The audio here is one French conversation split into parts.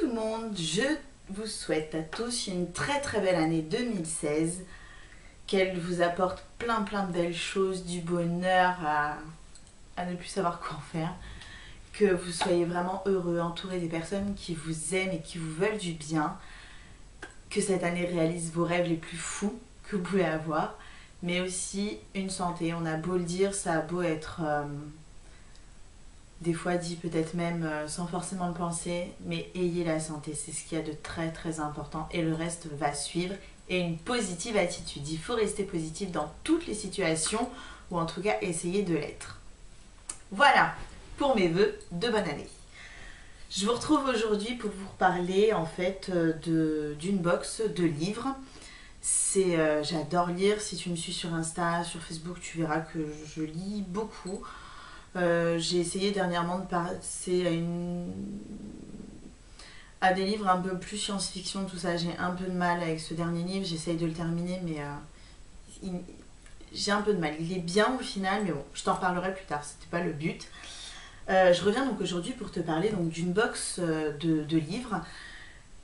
tout le monde, je vous souhaite à tous une très très belle année 2016, qu'elle vous apporte plein de belles choses, du bonheur à ne plus savoir quoi en faire, que vous soyez vraiment heureux, entouré des personnes qui vous aiment et qui vous veulent du bien, que cette année réalise vos rêves les plus fous que vous pouvez avoir, mais aussi une santé. On a beau le dire, ça a beau être des fois dit peut-être même sans forcément le penser, mais ayez la santé, c'est ce qu'il y a de très important et le reste va suivre. Et une positive attitude, il faut rester positif dans toutes les situations, ou en tout cas essayer de l'être. Voilà pour mes vœux de bonne année. Je vous retrouve aujourd'hui pour vous parler en fait d'une box de livres. J'adore lire. Si tu me suis sur Insta, sur Facebook, tu verras que je lis beaucoup. J'ai essayé dernièrement de passer à des livres un peu plus science-fiction, tout ça. J'ai un peu de mal avec ce dernier livre. J'essaye de le terminer, mais j'ai un peu de mal. Il est bien au final, mais bon, je t'en reparlerai plus tard. C'était pas le but. Je reviens donc aujourd'hui pour te parler d'une box de livres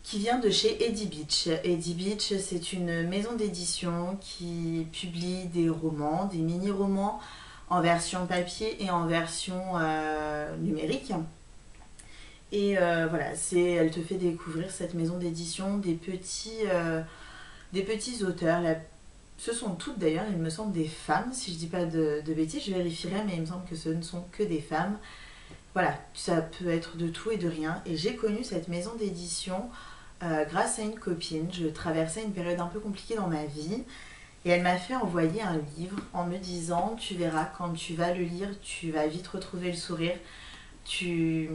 qui vient de chez Eddy Beach. Eddy Beach, c'est une maison d'édition qui publie des romans, des mini-romans en version papier et en version numérique. Et voilà, elle te fait découvrir cette maison d'édition des petits auteurs. Ce sont toutes d'ailleurs, il me semble, des femmes, si je dis pas de bêtises, je vérifierai, mais il me semble que ce ne sont que des femmes. Voilà, ça peut être de tout et de rien. Et j'ai connu cette maison d'édition grâce à une copine. Je traversais une période un peu compliquée dans ma vie. Et elle m'a fait envoyer un livre en me disant, tu verras, quand tu vas le lire, tu vas vite retrouver le sourire. Tu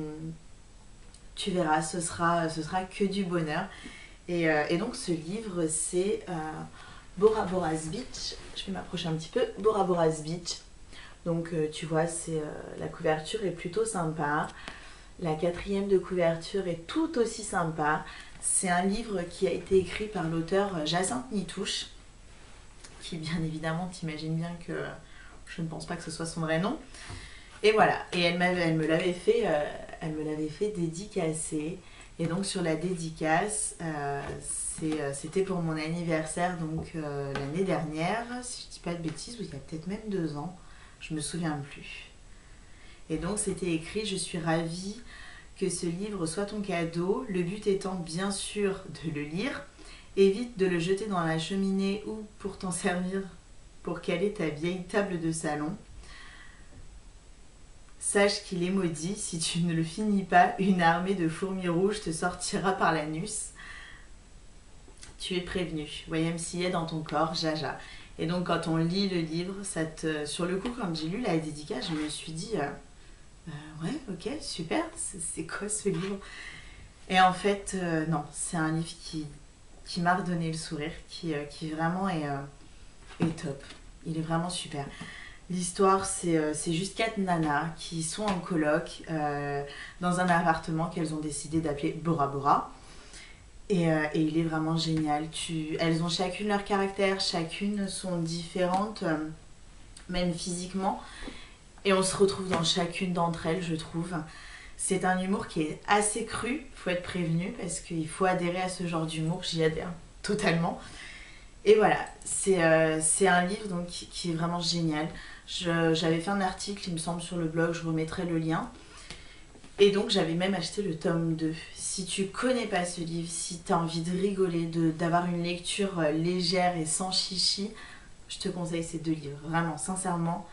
verras, ce sera que du bonheur. Et donc ce livre, c'est Bora Bora's Beach. Je vais m'approcher un petit peu. Bora Bora's Beach. Donc tu vois, la couverture est plutôt sympa. La quatrième de couverture est tout aussi sympa. C'est un livre qui a été écrit par l'auteur Jacinthe Nitouche, qui bien évidemment, t'imagines bien que je ne pense pas que ce soit son vrai nom. Et voilà, et elle me l'avait fait dédicacer. Et donc sur la dédicace, c'était pour mon anniversaire, donc l'année dernière, si je dis pas de bêtises, ou il y a peut-être même 2 ans, je me souviens plus. Et donc c'était écrit, je suis ravie que ce livre soit ton cadeau, le but étant bien sûr de le lire. Évite de le jeter dans la cheminée ou pour t'en servir pour caler ta vieille table de salon. Sache qu'il est maudit, si tu ne le finis pas, une armée de fourmis rouges te sortira par l'anus. Tu es prévenu. YMCA dans ton corps, jaja. Et donc quand on lit le livre, sur le coup quand j'ai lu la dédicace, je me suis dit ouais, ok, super, c'est quoi ce livre? Et en fait, non, c'est un livre qui m'a redonné le sourire, qui vraiment est top. Il est vraiment super. L'histoire, c'est juste 4 nanas qui sont en coloc dans un appartement qu'elles ont décidé d'appeler Bora Bora. Et il est vraiment génial. Elles ont chacune leur caractère, chacune sont différentes, même physiquement. Et on se retrouve dans chacune d'entre elles, je trouve. C'est un humour qui est assez cru, il faut être prévenu, parce qu'il faut adhérer à ce genre d'humour, j'y adhère totalement. Et voilà, c'est un livre donc, qui est vraiment génial. J'avais fait un article, il me semble, sur le blog, je remettrai le lien. Et donc j'avais même acheté le tome 2. Si tu connais pas ce livre, si tu as envie de rigoler, d'avoir une lecture légère et sans chichi, je te conseille ces 2 livres. Vraiment, sincèrement,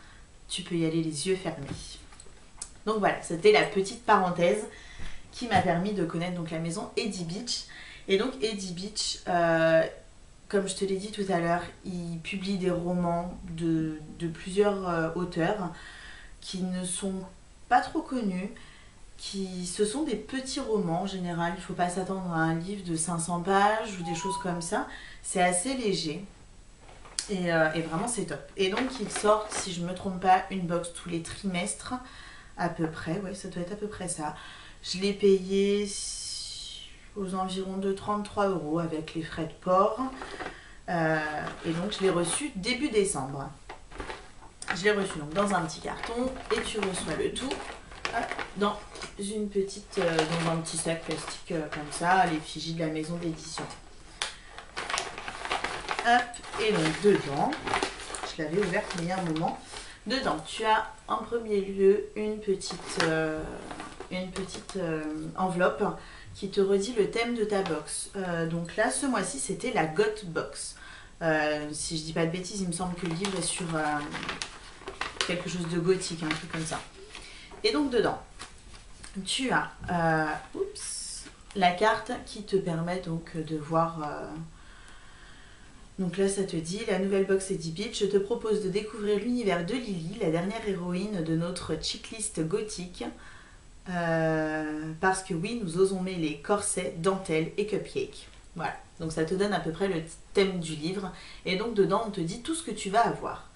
tu peux y aller les yeux fermés. Donc voilà, c'était la petite parenthèse qui m'a permis de connaître donc la maison Eddy Beach. Et donc Eddy Beach, comme je te l'ai dit tout à l'heure, il publie des romans de plusieurs auteurs qui ne sont pas trop connus. Ce sont des petits romans en général, il ne faut pas s'attendre à un livre de 500 pages ou des choses comme ça. C'est assez léger et vraiment c'est top. Et donc ils sortent, si je ne me trompe pas, une box tous les trimestres à peu près, ouais, ça doit être à peu près ça. Je l'ai payé aux environs de 33 € avec les frais de port. Et donc je l'ai reçu début décembre. Je l'ai reçu donc dans un petit carton et tu reçois le tout dans une petite, dans un petit sac plastique comme ça, l'effigie de la maison d'édition. Hop, et donc dedans, je l'avais ouverte il y a un moment. Dedans, tu as en premier lieu une petite enveloppe qui te redit le thème de ta box. Donc là, ce mois-ci, c'était la Goth Box. Si je dis pas de bêtises, il me semble que le livre est sur quelque chose de gothique, un truc comme ça. Et donc dedans, tu as la carte qui te permet donc de voir... donc là, ça te dit, la nouvelle box Eddie Beach, je te propose de découvrir l'univers de Lily, la dernière héroïne de notre checklist gothique. Parce que oui, nous osons mêler corsets, dentelles et cupcakes. Voilà, donc ça te donne à peu près le thème du livre. Et donc dedans, on te dit tout ce que tu vas avoir.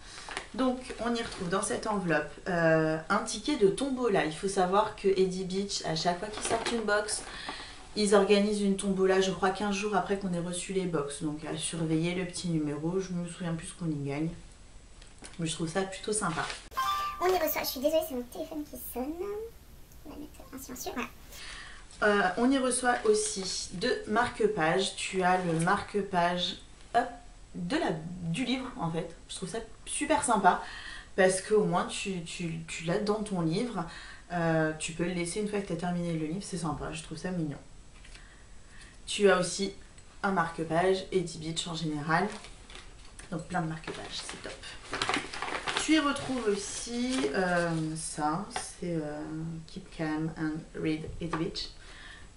Donc, on y retrouve dans cette enveloppe un ticket de tombola. Il faut savoir que Eddie Beach, à chaque fois qu'ils sortent une box, ils organisent une tombola, je crois 15 jours après qu'on ait reçu les box. Donc, à surveiller le petit numéro. Je me souviens plus ce qu'on y gagne. Mais je trouve ça plutôt sympa. On y reçoit, je suis désolée, c'est mon téléphone qui sonne. On va mettre un silencieux, voilà. On y reçoit aussi deux marque-pages. Tu as le marque-page du livre en fait. Je trouve ça super sympa parce qu'au moins tu l'as dans ton livre. Tu peux le laisser une fois que tu as terminé le livre, c'est sympa, je trouve ça mignon. Tu as aussi un marque-page Eddie Beach en général. Donc plein de marque-pages, c'est top. Tu y retrouves aussi ça, c'est Keep Calm and Read Eddie Beach.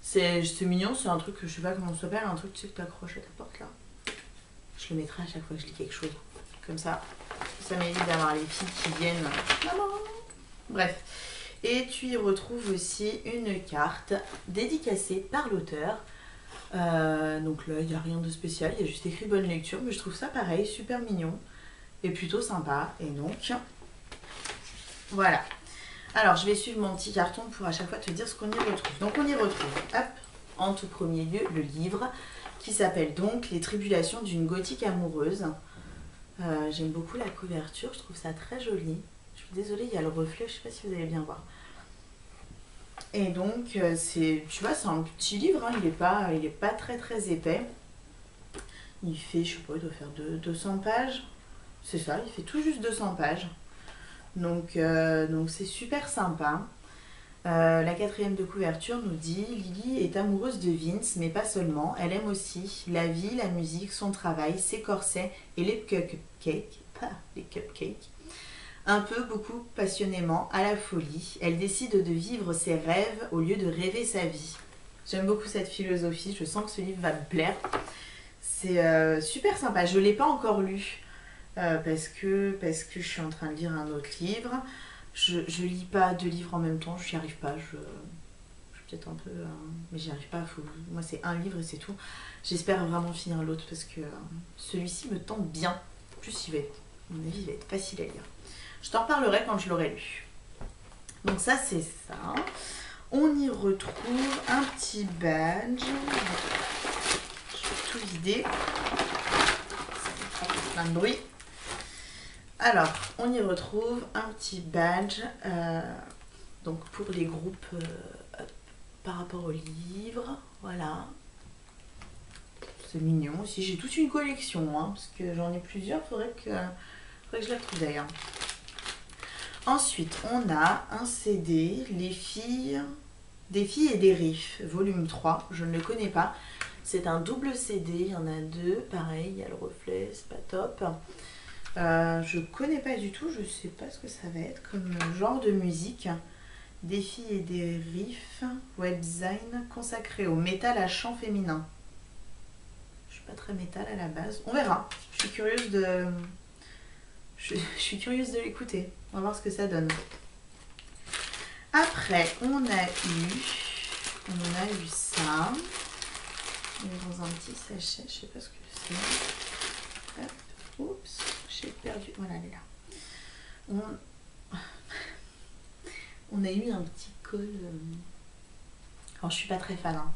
C'est mignon, c'est un truc que je sais pas comment ça s'appelle, un truc tu sais que tu accroches à ta porte là. Je le mettrai à chaque fois que je lis quelque chose. Comme ça m'évite d'avoir les filles qui viennent. Maman. Bref. Et tu y retrouves aussi une carte dédicacée par l'auteur. Donc là, il n'y a rien de spécial. Il y a juste écrit bonne lecture. Mais je trouve ça pareil, super mignon. Et plutôt sympa. Et donc, voilà. Alors, je vais suivre mon petit carton pour à chaque fois te dire ce qu'on y retrouve. Donc, on y retrouve, hop, en tout premier lieu, le livre qui s'appelle donc Les tribulations d'une gothique amoureuse. J'aime beaucoup la couverture, je trouve ça très joli. Je suis désolée, il y a le reflet, je ne sais pas si vous allez bien voir. Et donc, tu vois, c'est un petit livre, hein, il est pas très très épais. Il fait, je sais pas, il doit faire 200 pages. C'est ça, il fait tout juste 200 pages. Donc c'est super sympa. La quatrième de couverture nous dit Lily est amoureuse de Vince, mais pas seulement. Elle aime aussi la vie, la musique, son travail, ses corsets et les cupcakes. Un peu, beaucoup, passionnément, à la folie. Elle décide de vivre ses rêves au lieu de rêver sa vie. J'aime beaucoup cette philosophie. Je sens que ce livre va me plaire. C'est super sympa. Je ne l'ai pas encore lu parce que je suis en train de lire un autre livre. Je lis pas deux livres en même temps, je n'y arrive pas. Je suis peut-être un peu... mais j'y arrive pas. Moi, c'est un livre et c'est tout. J'espère vraiment finir l'autre parce que celui-ci me tente bien. En plus, à mon avis, il va être facile à lire. Je t'en reparlerai quand je l'aurai lu. Donc ça, c'est ça. On y retrouve un petit badge. Je vais tout vider. Ça fait plein de bruit. Alors, on y retrouve un petit badge donc pour les groupes par rapport au livre. Voilà. C'est mignon aussi. J'ai toute une collection, hein, parce que j'en ai plusieurs. Faudrait que je la retrouve d'ailleurs. Ensuite, on a un CD, Des filles et des riffs, volume 3. Je ne le connais pas. C'est un double CD, il y en a deux. Pareil, il y a le reflet, c'est pas top. Je connais pas du tout, je sais pas ce que ça va être comme genre de musique. Des filles et des riffs, web design consacré au métal à chant féminin. Je suis pas très métal à la base, on verra. Je suis curieuse de l'écouter. On va voir ce que ça donne. Après, on a eu ça. On est dans un petit sachet, je sais pas ce que c'est. Hop, oups. J'ai perdu. Voilà, elle est là. On a eu un petit col. Alors, je suis pas très fan. Hein.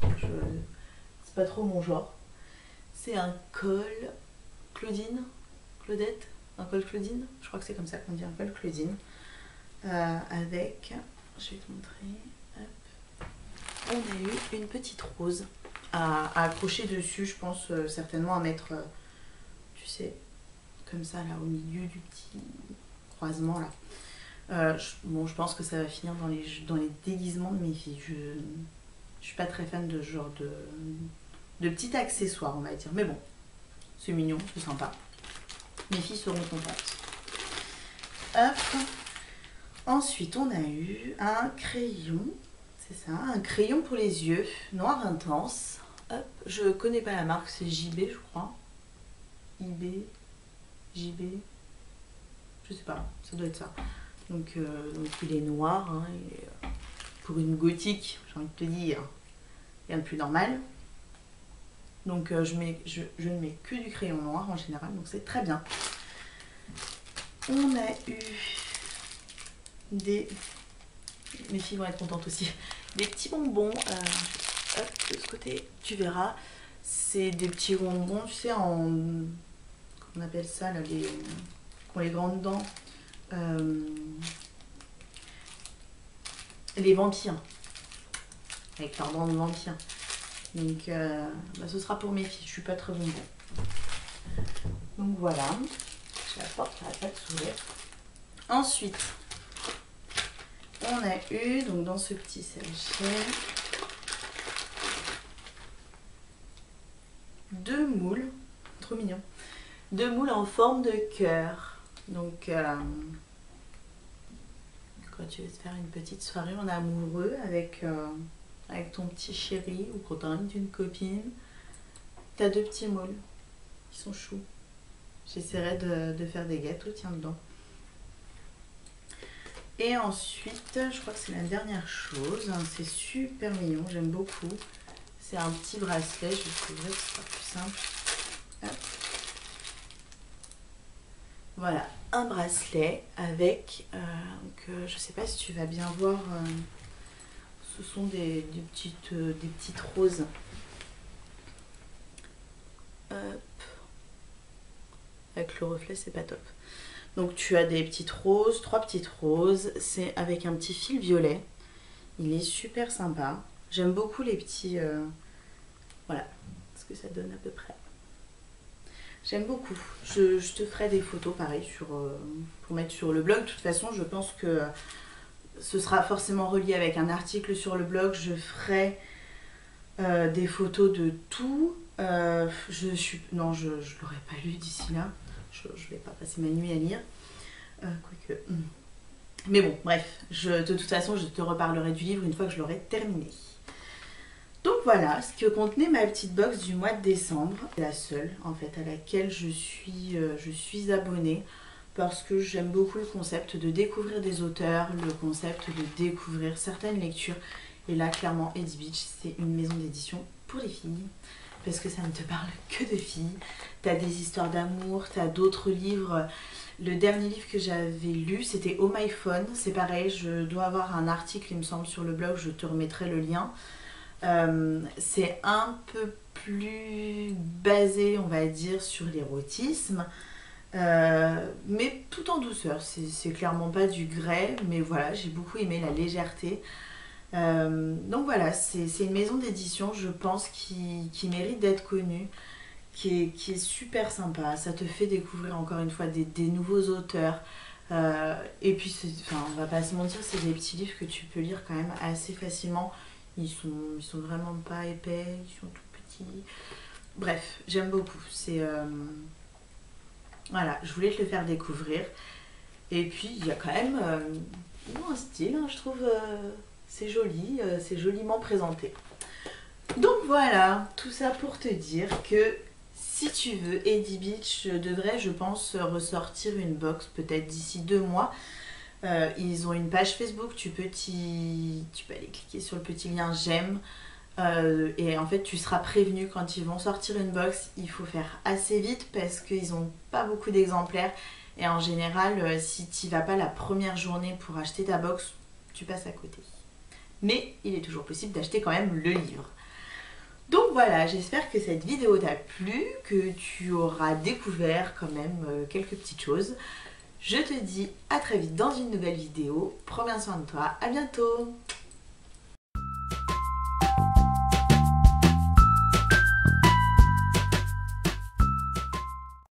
C'est pas trop mon genre. C'est un col Claudette. Un col Claudine. Je crois que c'est comme ça qu'on dit, un col Claudine. Avec je vais te montrer. Hop. On a eu une petite rose à accrocher dessus, je pense certainement à mettre, tu sais, comme ça là au milieu du petit croisement là. Bon, je pense que ça va finir dans les déguisements de mes filles. Je suis pas très fan de ce genre de petits accessoires, on va dire. Mais bon, c'est mignon, c'est sympa. Mes filles seront contentes. Hop. Ensuite, on a eu un crayon. C'est ça, un crayon pour les yeux, noir intense. Hop, je connais pas la marque, c'est JB, je crois. JB, je sais pas, ça doit être ça. Donc il est noir, hein, et, pour une gothique, j'ai envie de te dire, rien de plus normal. Donc je ne mets que du crayon noir en général, donc c'est très bien. On a eu des... Mes filles vont être contentes aussi. Des petits bonbons, hop, de ce côté, tu verras. C'est des petits bonbons, tu sais, en... Comment on appelle ça, là, qui ont les grandes dents. Les vampires. Avec leurs dents de vampire. Donc, ce sera pour mes filles. Je suis pas très bonbon. Donc voilà. Je la porte, ça va pas de sourire. Ensuite, on a eu, donc dans ce petit sachet, 2 moules. Trop mignon. 2 moules en forme de cœur. Donc, quand tu veux te faire une petite soirée en amoureux avec ton petit chéri ou quand tu as envie d'une copine, tu as 2 petits moules qui sont choux. J'essaierai de faire des gâteaux, tiens, dedans. Et ensuite, je crois que c'est la dernière chose. C'est super mignon, j'aime beaucoup. C'est un petit bracelet, je vais l'ouvrir, ce sera plus simple. Hop. Voilà, un bracelet avec, je sais pas si tu vas bien voir, ce sont des petites roses. Hop. Avec le reflet, c'est pas top. Donc tu as des petites roses, 3 petites roses, c'est avec un petit fil violet. Il est super sympa. J'aime beaucoup les petits... voilà ce que ça donne à peu près. J'aime beaucoup. Je te ferai des photos pareil pour mettre sur le blog. De toute façon, je pense que ce sera forcément relié avec un article sur le blog. Je ferai des photos de tout. Non, je l'aurais pas lu d'ici là. Je vais pas passer ma nuit à lire. Quoique. Mais bon, bref. De toute façon, je te reparlerai du livre une fois que je l'aurai terminé. Donc voilà ce que contenait ma petite box du mois de décembre. C'est la seule en fait à laquelle je suis abonnée parce que j'aime beaucoup le concept de découvrir des auteurs, le concept de découvrir certaines lectures. Et là, clairement, Eddy Beach, c'est une maison d'édition pour les filles. Parce que ça ne te parle que de filles. Tu as des histoires d'amour, tu as d'autres livres. Le dernier livre que j'avais lu, c'était Oh My Phone. C'est pareil, je dois avoir un article, il me semble, sur le blog. Je te remettrai le lien. C'est un peu plus basé, on va dire, sur l'érotisme. Mais tout en douceur. C'est clairement pas du grès. Mais voilà, j'ai beaucoup aimé la légèreté. Donc voilà, c'est une maison d'édition, je pense, qui mérite d'être connue, qui est super sympa. Ça te fait découvrir encore une fois des nouveaux auteurs. Et puis, on va pas se mentir, c'est des petits livres que tu peux lire quand même assez facilement. Ils sont vraiment pas épais, ils sont tout petits. Bref, j'aime beaucoup. Voilà, je voulais te le faire découvrir. Et puis, il y a quand même un style, hein, je trouve... c'est joli, c'est joliment présenté. Donc voilà, tout ça pour te dire que si tu veux, Eddy Beach devrait, je pense, ressortir une box peut-être d'ici 2 mois. Ils ont une page Facebook, tu peux aller cliquer sur le petit lien j'aime. Et en fait, tu seras prévenu quand ils vont sortir une box. Il faut faire assez vite parce qu'ils n'ont pas beaucoup d'exemplaires. Et en général, si tu n'y vas pas la première journée pour acheter ta box, tu passes à côté. Mais il est toujours possible d'acheter quand même le livre. Donc voilà, j'espère que cette vidéo t'a plu, que tu auras découvert quand même quelques petites choses. Je te dis à très vite dans une nouvelle vidéo. Prends bien soin de toi. À bientôt.